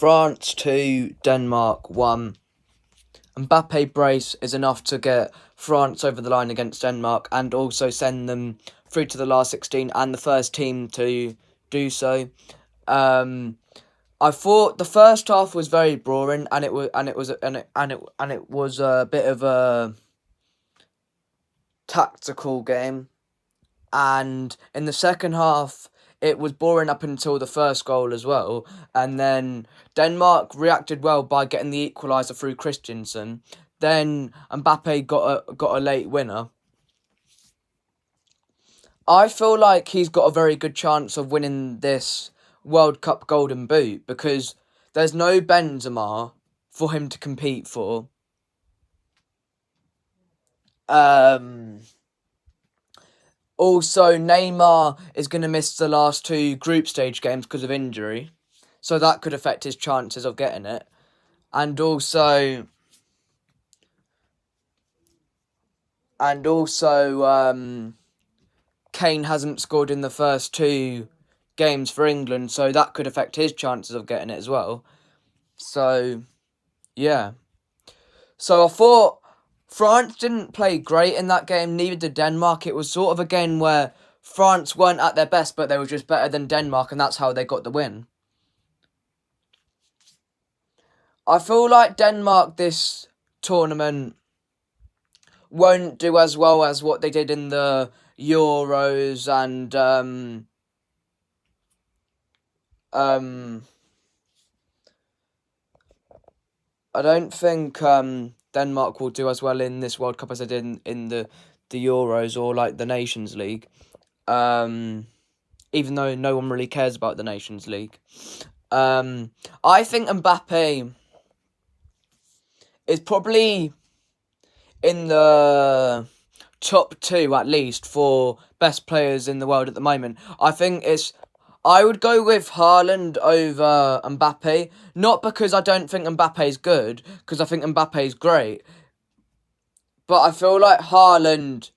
France 2, Denmark 1. Mbappe brace is enough to get France over the line against Denmark and also send them through to the last 16 and the first team to do so. I thought the first half was very boring and it was a bit of a tactical game. And in the second half, it was boring up until the first goal as well. And then Denmark reacted well by getting the equaliser through Christensen. Then Mbappe got a late winner. I feel like he's got a very good chance of winning this World Cup Golden Boot because there's no Benzema for him to compete for. Also, Neymar is going to miss the last two group stage games because of injury. So that could affect his chances of getting it. And also, Kane hasn't scored in the first two games for England. So that could affect his chances of getting it as well. So, yeah. So I thought France didn't play great in that game, neither did Denmark. It was sort of a game where France weren't at their best, but they were just better than Denmark, and that's how they got the win. I feel like Denmark this tournament won't do as well as what they did in the Euros and I don't think Denmark will do as well in this World Cup as they did in the Euros or like the Nations League. Even though no one really cares about the Nations League. I think Mbappe is probably in the top 2 at least for best players in the world at the moment. I would go with Haaland over Mbappe, not because I don't think Mbappe is good, because I think Mbappe is great, but I feel like Haaland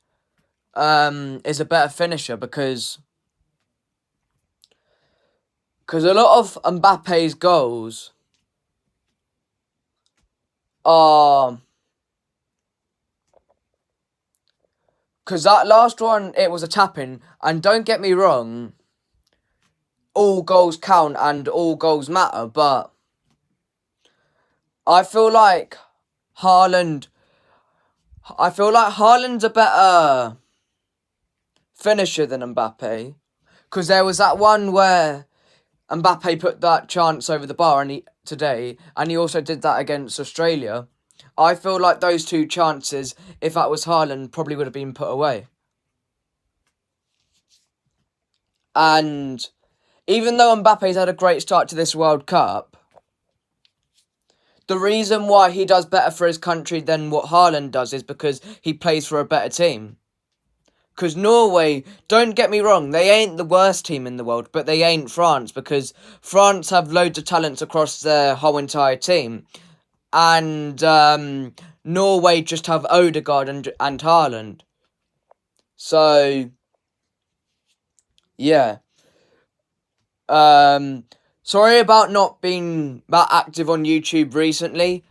is a better finisher because a lot of Mbappe's goals are... Because that last one, it was a tap-in, and don't get me wrong, all goals count and all goals matter, but I feel like Haaland's a better finisher than Mbappe, because there was that one where Mbappe put that chance over the bar today, and he also did that against Australia. I feel like those two chances, if that was Haaland, probably would have been put away. And even though Mbappe's had a great start to this World Cup, the reason why he does better for his country than what Haaland does is because he plays for a better team. Because Norway, don't get me wrong, they ain't the worst team in the world, but they ain't France, because France have loads of talents across their whole entire team. And Norway just have Odegaard and Haaland. So, yeah. Sorry about not being that active on YouTube recently.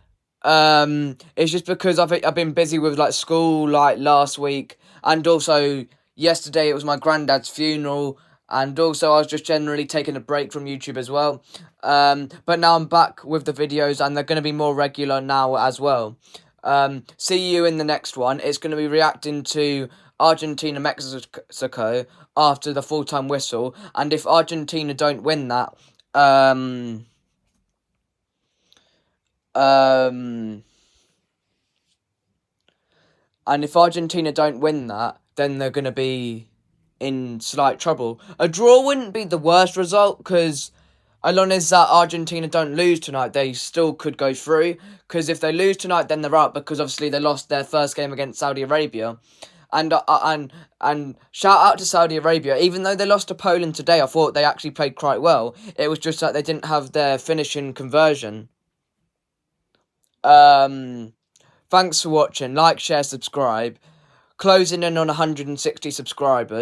It's just because I've been busy with like school like last week, and also yesterday it was my granddad's funeral, and also I was just generally taking a break from YouTube as well. But now I'm back with the videos, and they're going to be more regular now as well. See you in the next one. It's going to be reacting to Argentina, Mexico after the full-time whistle, and if Argentina don't win that, and if Argentina don't win that, then they're going to be in slight trouble. A draw wouldn't be the worst result, because as long as that Argentina don't lose tonight, they still could go through. Because if they lose tonight, then they're out, because obviously they lost their first game against Saudi Arabia. And shout out to Saudi Arabia. Even though they lost to Poland today, I thought they actually played quite well. It was just that they didn't have their finishing conversion. Thanks for watching. Like, share, subscribe. Closing in on 160 subscribers.